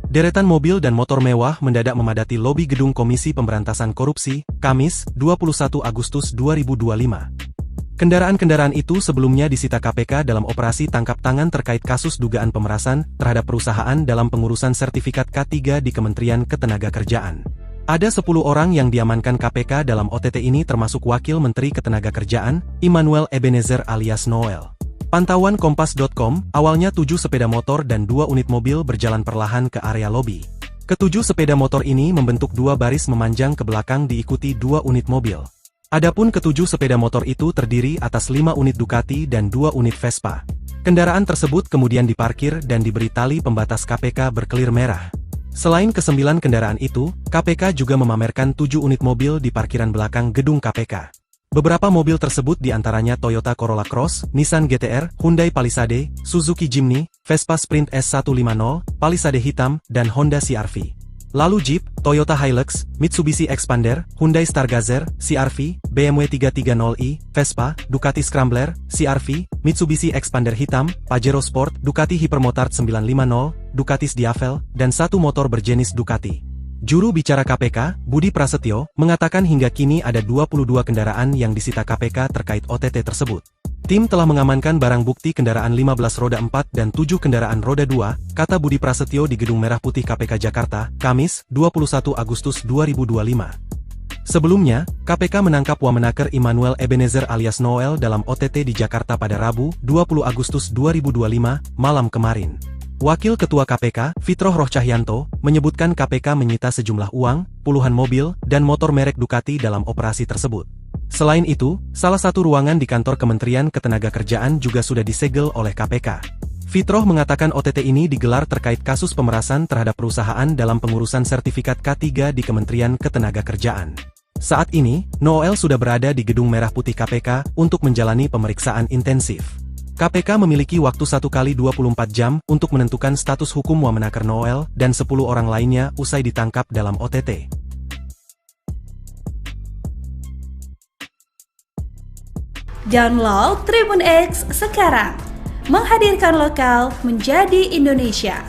Deretan mobil dan motor mewah mendadak memadati lobi gedung Komisi Pemberantasan Korupsi, Kamis, 21 Agustus 2025. Kendaraan-kendaraan itu sebelumnya disita KPK dalam operasi tangkap tangan terkait kasus dugaan pemerasan terhadap perusahaan dalam pengurusan sertifikat K3 di Kementerian Ketenagakerjaan. Ada 10 orang yang diamankan KPK dalam OTT ini termasuk Wakil Menteri Ketenagakerjaan, Immanuel Ebenezer alias Noel. Pantauan Kompas.com, awalnya 7 sepeda motor dan 2 unit mobil berjalan perlahan ke area lobi. Ketujuh sepeda motor ini membentuk 2 baris memanjang ke belakang diikuti 2 unit mobil. Adapun ketujuh sepeda motor itu terdiri atas 5 unit Ducati dan 2 unit Vespa. Kendaraan tersebut kemudian diparkir dan diberi tali pembatas KPK berkelir merah. Selain ke-9 kendaraan itu, KPK juga memamerkan 7 unit mobil di parkiran belakang gedung KPK. Beberapa mobil tersebut diantaranya Toyota Corolla Cross, Nissan GT-R, Hyundai Palisade, Suzuki Jimny, Vespa Sprint S150, Palisade hitam, dan Honda CR-V. Lalu Jeep, Toyota Hilux, Mitsubishi Expander, Hyundai Stargazer, CR-V, BMW 330i, Vespa, Ducati Scrambler, CR-V, Mitsubishi Expander hitam, Pajero Sport, Ducati Hypermotard 950, Ducati Diavel, dan 1 motor berjenis Ducati. Juru bicara KPK, Budi Prasetyo, mengatakan hingga kini ada 22 kendaraan yang disita KPK terkait OTT tersebut. Tim telah mengamankan barang bukti kendaraan 15 roda 4 dan 7 kendaraan roda 2, kata Budi Prasetyo di Gedung Merah Putih KPK Jakarta, Kamis, 21 Agustus 2025. Sebelumnya, KPK menangkap Wamenaker Immanuel Ebenezer alias Noel dalam OTT di Jakarta pada Rabu, 20 Agustus 2025, malam kemarin. Wakil Ketua KPK, Fitroh Rohcahyanto, menyebutkan KPK menyita sejumlah uang, puluhan mobil, dan motor merek Ducati dalam operasi tersebut. Selain itu, salah satu ruangan di kantor Kementerian Ketenagakerjaan juga sudah disegel oleh KPK. Fitroh mengatakan OTT ini digelar terkait kasus pemerasan terhadap perusahaan dalam pengurusan sertifikat K3 di Kementerian Ketenagakerjaan. Saat ini, Noel sudah berada di Gedung Merah Putih KPK untuk menjalani pemeriksaan intensif. KPK memiliki waktu 1x24 jam untuk menentukan status hukum Wamenaker Noel dan 10 orang lainnya usai ditangkap dalam OTT. Download Tribun X sekarang, menghadirkan lokal menjadi Indonesia.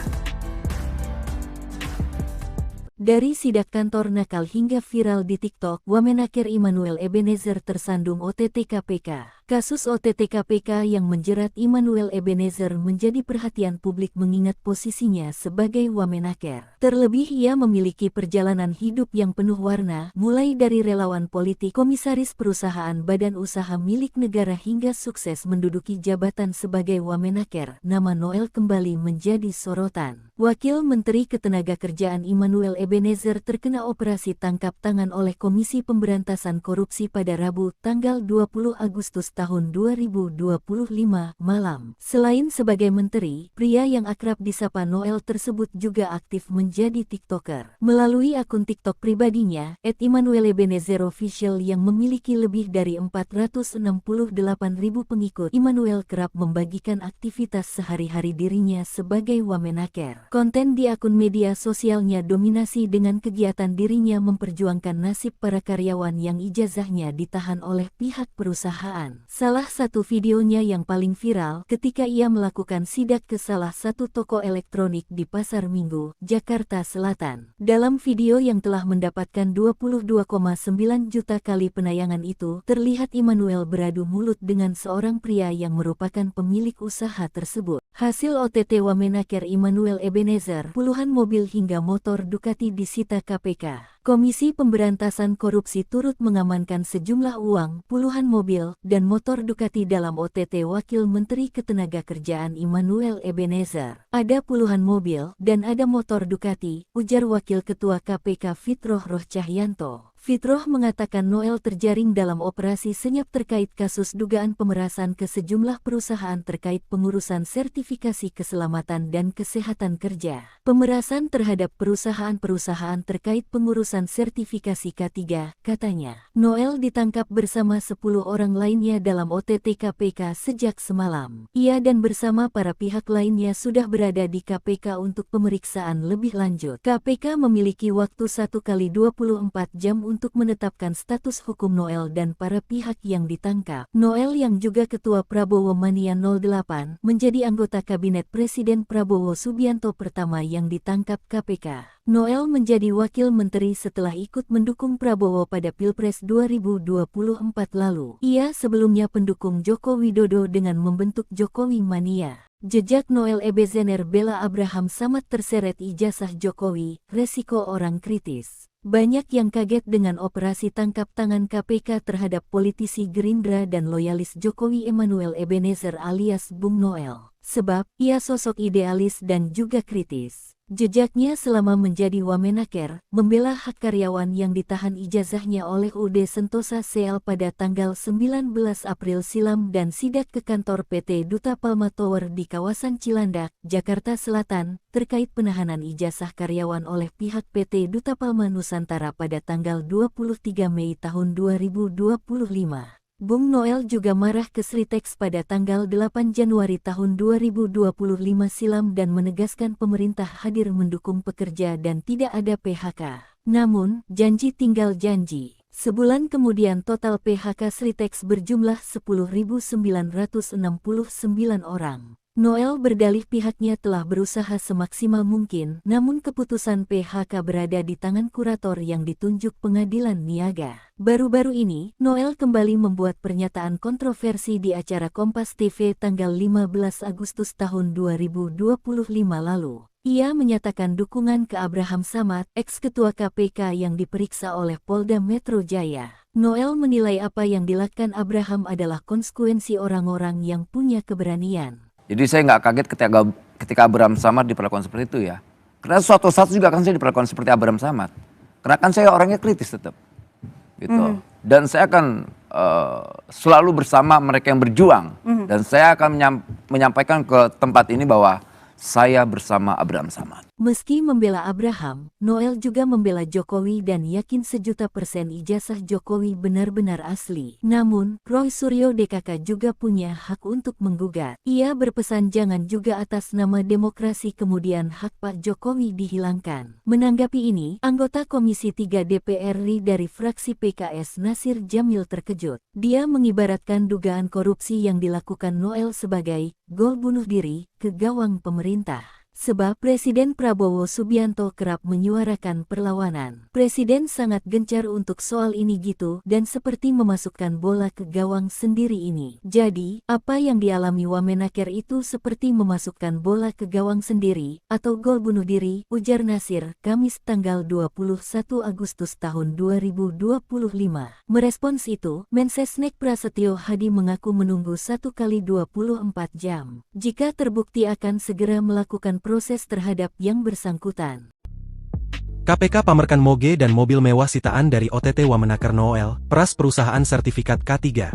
Dari sidak kantor nakal hingga viral di TikTok, Wamenaker Immanuel Ebenezer tersandung OTT KPK. Kasus OTT KPK yang menjerat Immanuel Ebenezer menjadi perhatian publik mengingat posisinya sebagai Wamenaker. Terlebih ia memiliki perjalanan hidup yang penuh warna, mulai dari relawan politik, komisaris perusahaan badan usaha milik negara hingga sukses menduduki jabatan sebagai Wamenaker. Nama Noel kembali menjadi sorotan. Wakil Menteri Ketenagakerjaan Immanuel Ebenezer terkena operasi tangkap tangan oleh Komisi Pemberantasan Korupsi pada Rabu, tanggal 20 Agustus tahun 2025 malam. Selain sebagai menteri, pria yang akrab disapa Noel tersebut juga aktif menjadi TikToker. Melalui akun TikTok pribadinya, @ImmanuelEbenezerOfficial yang memiliki lebih dari 468.000 pengikut, Immanuel kerap membagikan aktivitas sehari-hari dirinya sebagai Wamenaker. Konten di akun media sosialnya dominasi dengan kegiatan dirinya memperjuangkan nasib para karyawan yang ijazahnya ditahan oleh pihak perusahaan. Salah satu videonya yang paling viral ketika ia melakukan sidak ke salah satu toko elektronik di Pasar Minggu, Jakarta Selatan. Dalam video yang telah mendapatkan 22,9 juta kali penayangan itu, terlihat Immanuel beradu mulut dengan seorang pria yang merupakan pemilik usaha tersebut. Hasil OTT Wamenaker Immanuel Ebenezer, puluhan mobil hingga motor Ducati disita KPK. Komisi Pemberantasan Korupsi turut mengamankan sejumlah uang, puluhan mobil, dan motor Ducati dalam OTT Wakil Menteri Ketenagakerjaan Immanuel Ebenezer. Ada puluhan mobil, dan ada motor Ducati, ujar Wakil Ketua KPK Fitroh Rohcahyanto. Fitroh mengatakan Noel terjaring dalam operasi senyap terkait kasus dugaan pemerasan ke sejumlah perusahaan terkait pengurusan sertifikasi keselamatan dan kesehatan kerja. Pemerasan terhadap perusahaan-perusahaan terkait pengurusan sertifikasi K3, katanya. Noel ditangkap bersama 10 orang lainnya dalam OTT KPK sejak semalam. Ia dan bersama para pihak lainnya sudah berada di KPK untuk pemeriksaan lebih lanjut. KPK memiliki waktu 1x24 jam untuk menetapkan status hukum Noel dan para pihak yang ditangkap. Noel yang juga Ketua Prabowo Mania 08 menjadi anggota Kabinet Presiden Prabowo Subianto pertama yang ditangkap KPK. Noel menjadi wakil menteri setelah ikut mendukung Prabowo pada Pilpres 2024 lalu. Ia sebelumnya pendukung Joko Widodo dengan membentuk Jokowi Mania. Jejak Noel Ebenezer Bella Abraham Samad terseret ijazah Jokowi, resiko orang kritis. Banyak yang kaget dengan operasi tangkap tangan KPK terhadap politisi Gerindra dan loyalis Jokowi Emmanuel Ebenezer alias Bung Noel. Sebab, ia sosok idealis dan juga kritis. Jejaknya selama menjadi Wamenaker, membela hak karyawan yang ditahan ijazahnya oleh UD Sentosa CL pada tanggal 19 April silam dan sidak ke kantor PT Duta Palma Tower di kawasan Cilandak, Jakarta Selatan, terkait penahanan ijazah karyawan oleh pihak PT Duta Palma Nusantara pada tanggal 23 Mei tahun 2025. Bung Noel juga marah ke Sritex pada tanggal 8 Januari tahun 2025 silam dan menegaskan pemerintah hadir mendukung pekerja dan tidak ada PHK. Namun, janji tinggal janji. Sebulan kemudian total PHK Sritex berjumlah 10.969 orang. Noel berdalih pihaknya telah berusaha semaksimal mungkin, namun keputusan PHK berada di tangan kurator yang ditunjuk Pengadilan Niaga. Baru-baru ini, Noel kembali membuat pernyataan kontroversi di acara Kompas TV tanggal 15 Agustus tahun 2025 lalu. Ia menyatakan dukungan ke Abraham Samad, ex-ketua KPK yang diperiksa oleh Polda Metro Jaya. Noel menilai apa yang dilakukan Abraham adalah konsekuensi orang-orang yang punya keberanian. Jadi saya nggak kaget ketika Abraham Samad diperlakukan seperti itu ya. Karena suatu saat juga kan saya diperlakukan seperti Abraham Samad. Karena kan saya orangnya kritis tetap. Gitu. Dan saya akan selalu bersama mereka yang berjuang. Dan saya akan menyampaikan ke tempat ini bahwa saya bersama Abraham Samad. Meski membela Abraham, Noel juga membela Jokowi dan yakin 1.000.000% ijazah Jokowi benar-benar asli. Namun, Roy Suryo DKK juga punya hak untuk menggugat. Ia berpesan jangan juga atas nama demokrasi kemudian hak Pak Jokowi dihilangkan. Menanggapi ini, anggota Komisi 3 DPR RI dari fraksi PKS Nasir Jamil terkejut. Dia mengibaratkan dugaan korupsi yang dilakukan Noel sebagai gol bunuh diri ke gawang pemerintah. Sebab Presiden Prabowo Subianto kerap menyuarakan perlawanan. Presiden sangat gencar untuk soal ini gitu dan seperti memasukkan bola ke gawang sendiri ini. Jadi, apa yang dialami Wamenaker itu seperti memasukkan bola ke gawang sendiri atau gol bunuh diri, ujar Nasir, Kamis tanggal 21 Agustus tahun 2025. Merespons itu, Mensesnek Prasetyo Hadi mengaku menunggu 1x24 jam. Jika terbukti akan segera melakukan proses terhadap yang bersangkutan. KPK pamerkan moge dan mobil mewah sitaan dari OTT Wamenaker Noel, peras perusahaan sertifikat K3.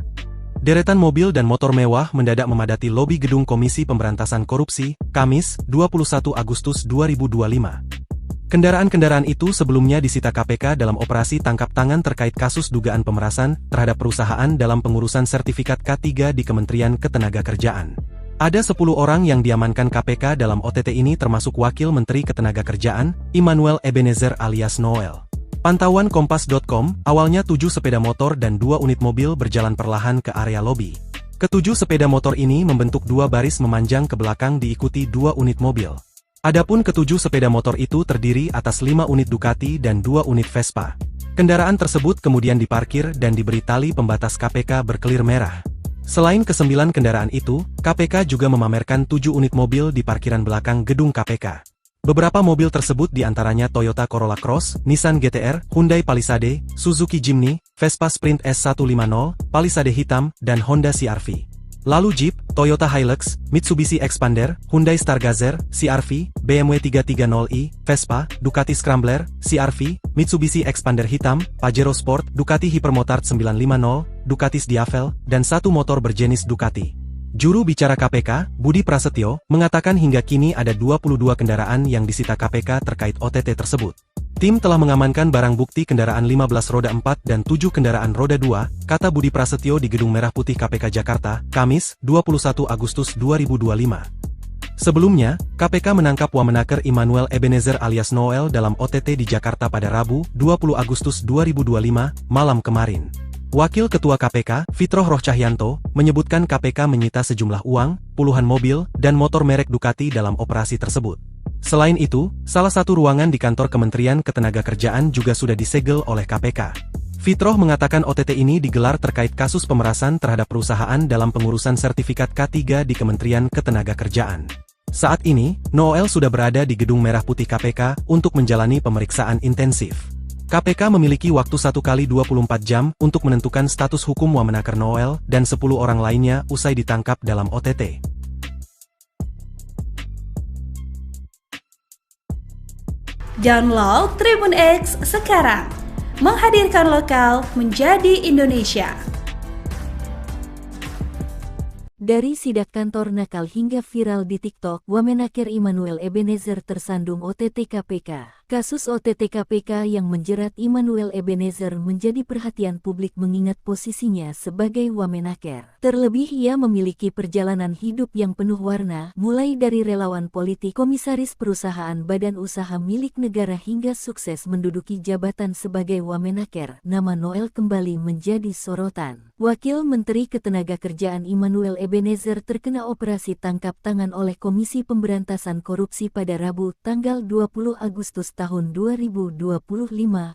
Deretan mobil dan motor mewah mendadak memadati lobi gedung Komisi Pemberantasan Korupsi, Kamis, 21 Agustus 2025. Kendaraan-kendaraan itu sebelumnya disita KPK dalam operasi tangkap tangan terkait kasus dugaan pemerasan terhadap perusahaan dalam pengurusan sertifikat K3 di Kementerian Ketenagakerjaan. Ada 10 orang yang diamankan KPK dalam OTT ini termasuk Wakil Menteri Ketenagakerjaan, Emmanuel Ebenezer alias Noel. Pantauan Kompas.com, awalnya 7 sepeda motor dan 2 unit mobil berjalan perlahan ke area lobi. Ketujuh sepeda motor ini membentuk 2 baris memanjang ke belakang diikuti 2 unit mobil. Adapun ketujuh sepeda motor itu terdiri atas 5 unit Ducati dan 2 unit Vespa. Kendaraan tersebut kemudian diparkir dan diberi tali pembatas KPK berkelir merah. Selain ke-9 kendaraan itu, KPK juga memamerkan 7 unit mobil di parkiran belakang gedung KPK. Beberapa mobil tersebut diantaranya Toyota Corolla Cross, Nissan GT-R, Hyundai Palisade, Suzuki Jimny, Vespa Sprint S150, Palisade hitam, dan Honda CR-V. Lalu Jeep, Toyota Hilux, Mitsubishi Expander, Hyundai Stargazer, CR-V, BMW 330i, Vespa, Ducati Scrambler, CR-V, Mitsubishi Expander hitam, Pajero Sport, Ducati Hypermotard 950, Ducati Diavel, dan satu motor berjenis Ducati. Juru bicara KPK, Budi Prasetyo, mengatakan hingga kini ada 22 kendaraan yang disita KPK terkait OTT tersebut. Tim telah mengamankan barang bukti kendaraan 15 roda 4 dan 7 kendaraan roda 2, kata Budi Prasetyo di Gedung Merah Putih KPK Jakarta, Kamis, 21 Agustus 2025. Sebelumnya, KPK menangkap Wamenaker Immanuel Ebenezer alias Noel dalam OTT di Jakarta pada Rabu, 20 Agustus 2025, malam kemarin. Wakil Ketua KPK, Fitroh Rohcahyanto, menyebutkan KPK menyita sejumlah uang, puluhan mobil, dan motor merek Ducati dalam operasi tersebut. Selain itu, salah satu ruangan di kantor Kementerian Ketenagakerjaan juga sudah disegel oleh KPK. Fitroh mengatakan OTT ini digelar terkait kasus pemerasan terhadap perusahaan dalam pengurusan sertifikat K3 di Kementerian Ketenagakerjaan. Saat ini, Noel sudah berada di Gedung Merah Putih KPK untuk menjalani pemeriksaan intensif. KPK memiliki waktu 1 kali 24 jam untuk menentukan status hukum Wamenaker Noel dan 10 orang lainnya usai ditangkap dalam OTT. Download Tribun X sekarang, menghadirkan lokal menjadi Indonesia. Dari sidak kantor nakal hingga viral di TikTok, Wamenaker Immanuel Ebenezer tersandung OTT KPK. Kasus OTT KPK yang menjerat Immanuel Ebenezer menjadi perhatian publik mengingat posisinya sebagai Wamenaker. Terlebih ia memiliki perjalanan hidup yang penuh warna, mulai dari relawan politik, komisaris perusahaan badan usaha milik negara hingga sukses menduduki jabatan sebagai Wamenaker. Nama Noel kembali menjadi sorotan. Wakil Menteri Ketenagakerjaan Immanuel Ebenezer terkena operasi tangkap tangan oleh Komisi Pemberantasan Korupsi pada Rabu, tanggal 20 Agustus tahun 2025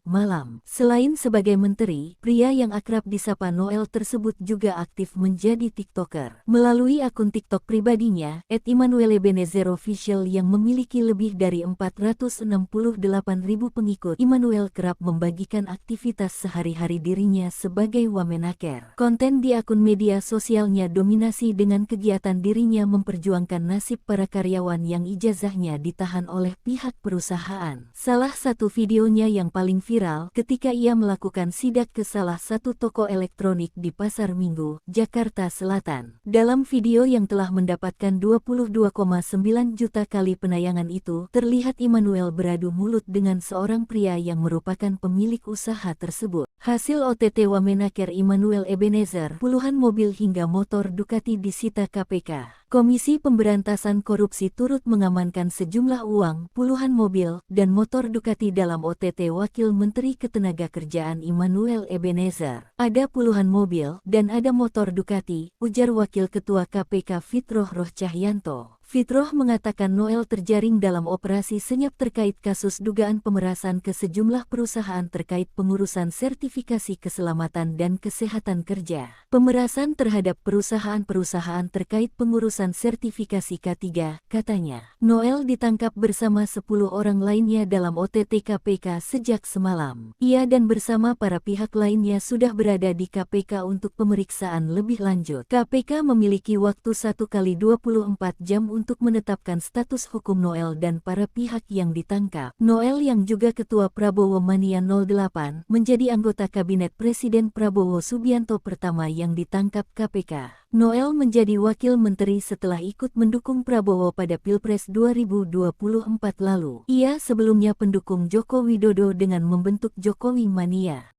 malam. Selain sebagai menteri, pria yang akrab disapa Noel tersebut juga aktif menjadi TikToker. Melalui akun TikTok pribadinya, @ImmanuelEbenezerOfficial yang memiliki lebih dari 468.000 pengikut, Immanuel kerap membagikan aktivitas sehari-hari dirinya sebagai Wamenaker. Konten di akun media sosialnya dominasi dengan kegiatan dirinya memperjuangkan nasib para karyawan yang ijazahnya ditahan oleh pihak perusahaan. Salah satu videonya yang paling viral ketika ia melakukan sidak ke salah satu toko elektronik di Pasar Minggu, Jakarta Selatan. Dalam video yang telah mendapatkan 22,9 juta kali penayangan itu, terlihat Immanuel beradu mulut dengan seorang pria yang merupakan pemilik usaha tersebut. Hasil OTT Wamenaker Immanuel Ebenezer, puluhan mobil hingga motor Ducati disita KPK. Komisi Pemberantasan Korupsi turut mengamankan sejumlah uang, puluhan mobil, dan motor Ducati dalam OTT Wakil Menteri Ketenagakerjaan Immanuel Ebenezer. Ada puluhan mobil, dan ada motor Ducati, ujar Wakil Ketua KPK Fitroh Rohcahyanto. Fitroh mengatakan Noel terjaring dalam operasi senyap terkait kasus dugaan pemerasan ke sejumlah perusahaan terkait pengurusan sertifikasi keselamatan dan kesehatan kerja. Pemerasan terhadap perusahaan-perusahaan terkait pengurusan sertifikasi K3, katanya. Noel ditangkap bersama 10 orang lainnya dalam OTT KPK sejak semalam. Ia dan bersama para pihak lainnya sudah berada di KPK untuk pemeriksaan lebih lanjut. KPK memiliki waktu 1 kali 24 jam untuk menetapkan status hukum Noel dan para pihak yang ditangkap. Noel yang juga Ketua Prabowo Mania 08 menjadi anggota Kabinet Presiden Prabowo Subianto pertama yang ditangkap KPK. Noel menjadi wakil menteri setelah ikut mendukung Prabowo pada Pilpres 2024 lalu. Ia sebelumnya pendukung Joko Widodo dengan membentuk Jokowi Mania.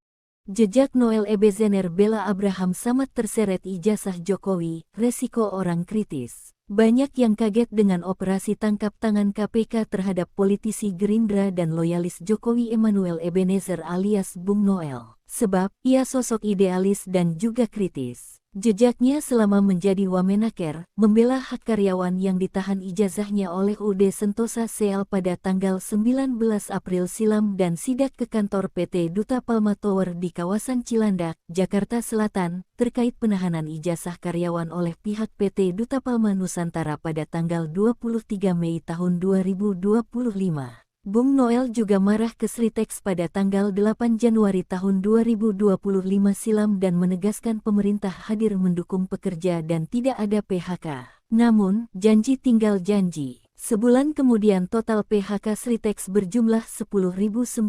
Jejak Noel Ebenezer Bella Abraham Samad terseret ijazah Jokowi, resiko orang kritis. Banyak yang kaget dengan operasi tangkap tangan KPK terhadap politisi Gerindra dan loyalis Jokowi Immanuel Ebenezer alias Bung Noel. Sebab, ia sosok idealis dan juga kritis. Jejaknya selama menjadi Wamenaker, membela hak karyawan yang ditahan ijazahnya oleh UD Sentosa Seal pada tanggal 19 April silam dan sidak ke kantor PT Duta Palma Tower di kawasan Cilandak, Jakarta Selatan, terkait penahanan ijazah karyawan oleh pihak PT Duta Palma Nusantara pada tanggal 23 Mei tahun 2025. Bung Noel juga marah ke Sritex pada tanggal 8 Januari tahun 2025 silam dan menegaskan pemerintah hadir mendukung pekerja dan tidak ada PHK. Namun, janji tinggal janji. Sebulan kemudian total PHK Sritex berjumlah 10.969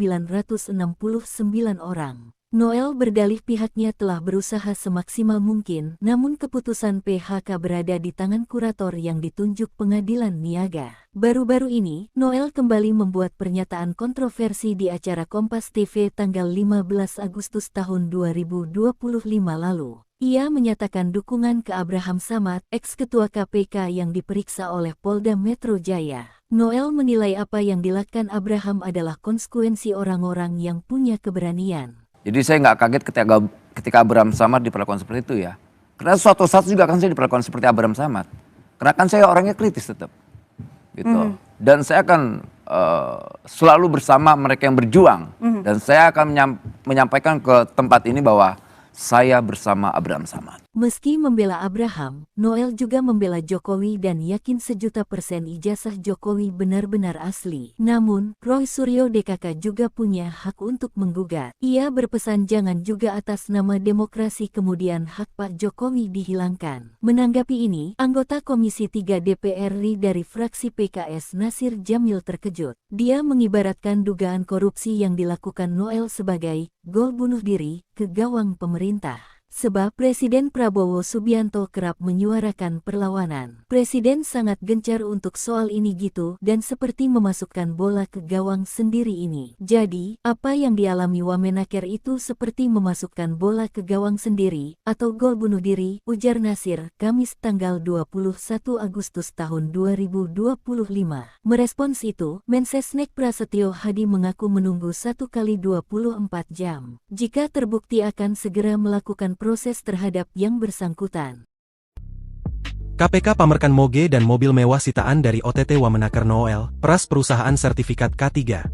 orang. Noel berdalih pihaknya telah berusaha semaksimal mungkin, namun keputusan PHK berada di tangan kurator yang ditunjuk Pengadilan Niaga. Baru-baru ini, Noel kembali membuat pernyataan kontroversi di acara Kompas TV tanggal 15 Agustus tahun 2025 lalu. Ia menyatakan dukungan ke Abraham Samad, ex-ketua KPK yang diperiksa oleh Polda Metro Jaya. Noel menilai apa yang dilakukan Abraham adalah konsekuensi orang-orang yang punya keberanian. Jadi saya nggak kaget ketika Abraham Samad diperlakukan seperti itu ya. Karena suatu saat juga kan saya diperlakukan seperti Abraham Samad. Karena kan saya orangnya kritis tetap. Gitu. Dan saya akan selalu bersama mereka yang berjuang. Dan saya akan menyampaikan ke tempat ini bahwa saya bersama Abraham Samad. Meski membela Abraham, Noel juga membela Jokowi dan yakin 1.000.000% ijazah Jokowi benar-benar asli. Namun, Roy Suryo DKK juga punya hak untuk menggugat. Ia berpesan jangan juga atas nama demokrasi kemudian hak Pak Jokowi dihilangkan. Menanggapi ini, anggota Komisi 3 DPR RI dari fraksi PKS Nasir Jamil terkejut. Dia mengibaratkan dugaan korupsi yang dilakukan Noel sebagai gol bunuh diri ke gawang pemerintah. Sebab Presiden Prabowo Subianto kerap menyuarakan perlawanan. Presiden sangat gencar untuk soal ini gitu dan seperti memasukkan bola ke gawang sendiri ini. Jadi, apa yang dialami Wamenaker itu seperti memasukkan bola ke gawang sendiri atau gol bunuh diri, ujar Nasir, Kamis tanggal 21 Agustus tahun 2025. Merespons itu, Mensesnek Prasetyo Hadi mengaku menunggu 1x24 jam. Jika terbukti akan segera melakukan proses terhadap yang bersangkutan. KPK pamerkan moge dan mobil mewah sitaan dari OTT Wamenaker Noel, peras perusahaan sertifikat K3.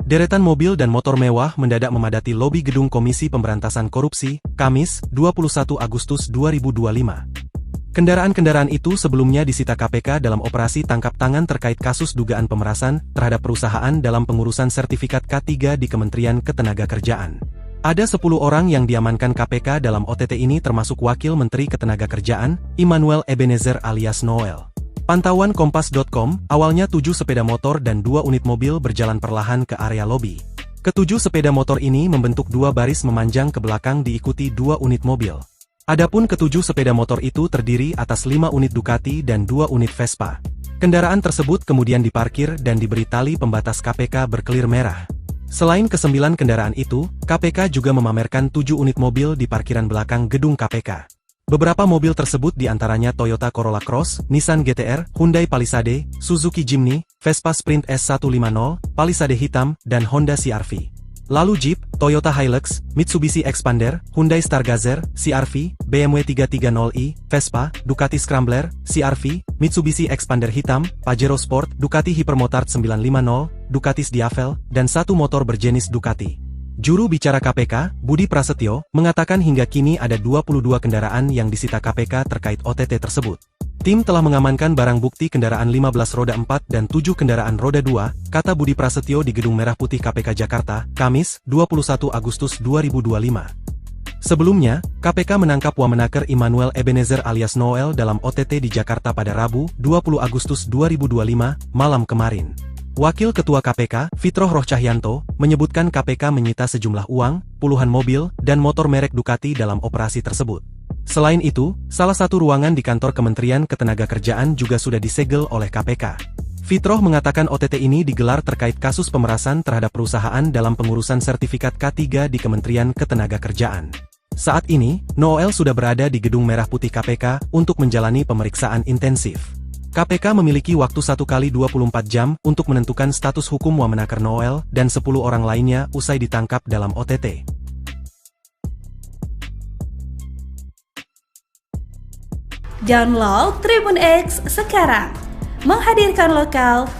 Deretan mobil dan motor mewah mendadak memadati lobi gedung Komisi Pemberantasan Korupsi, Kamis, 21 Agustus 2025. Kendaraan-kendaraan itu sebelumnya disita KPK dalam operasi tangkap tangan terkait kasus dugaan pemerasan terhadap perusahaan dalam pengurusan sertifikat K3 di Kementerian Ketenagakerjaan. Ada 10 orang yang diamankan KPK dalam OTT ini termasuk Wakil Menteri Ketenagakerjaan, Immanuel Ebenezer alias Noel. Pantauan Kompas.com, awalnya 7 sepeda motor dan 2 unit mobil berjalan perlahan ke area lobi. Ketujuh sepeda motor ini membentuk 2 baris memanjang ke belakang diikuti 2 unit mobil. Adapun ketujuh sepeda motor itu terdiri atas 5 unit Ducati dan 2 unit Vespa. Kendaraan tersebut kemudian diparkir dan diberi tali pembatas KPK berkelir merah. Selain ke-9 kendaraan itu, KPK juga memamerkan 7 unit mobil di parkiran belakang gedung KPK. Beberapa mobil tersebut diantaranya Toyota Corolla Cross, Nissan GT-R, Hyundai Palisade, Suzuki Jimny, Vespa Sprint S150, Palisade hitam, dan Honda CR-V. Lalu Jeep, Toyota Hilux, Mitsubishi Expander, Hyundai Stargazer, CR-V, BMW 330i, Vespa, Ducati Scrambler, CR-V, Mitsubishi Expander hitam, Pajero Sport, Ducati Hypermotard 950, Ducati Diavel, dan 1 motor berjenis Ducati. Juru bicara KPK, Budi Prasetyo, mengatakan hingga kini ada 22 kendaraan yang disita KPK terkait OTT tersebut. Tim telah mengamankan barang bukti kendaraan 15 roda 4 dan 7 kendaraan roda 2, kata Budi Prasetyo di Gedung Merah Putih KPK Jakarta, Kamis, 21 Agustus 2025. Sebelumnya, KPK menangkap Wamenaker Immanuel Ebenezer alias Noel dalam OTT di Jakarta pada Rabu, 20 Agustus 2025, malam kemarin. Wakil Ketua KPK, Fitroh Roh Cahyanto, menyebutkan KPK menyita sejumlah uang, puluhan mobil, dan motor merek Ducati dalam operasi tersebut. Selain itu, salah satu ruangan di kantor Kementerian Ketenagakerjaan juga sudah disegel oleh KPK. Fitroh mengatakan OTT ini digelar terkait kasus pemerasan terhadap perusahaan dalam pengurusan sertifikat K3 di Kementerian Ketenagakerjaan. Saat ini, Noel sudah berada di Gedung Merah Putih KPK untuk menjalani pemeriksaan intensif. KPK memiliki waktu 1x24 jam untuk menentukan status hukum Wamenaker Noel dan 10 orang lainnya usai ditangkap dalam OTT. Download Tribun X sekarang, menghadirkan lokal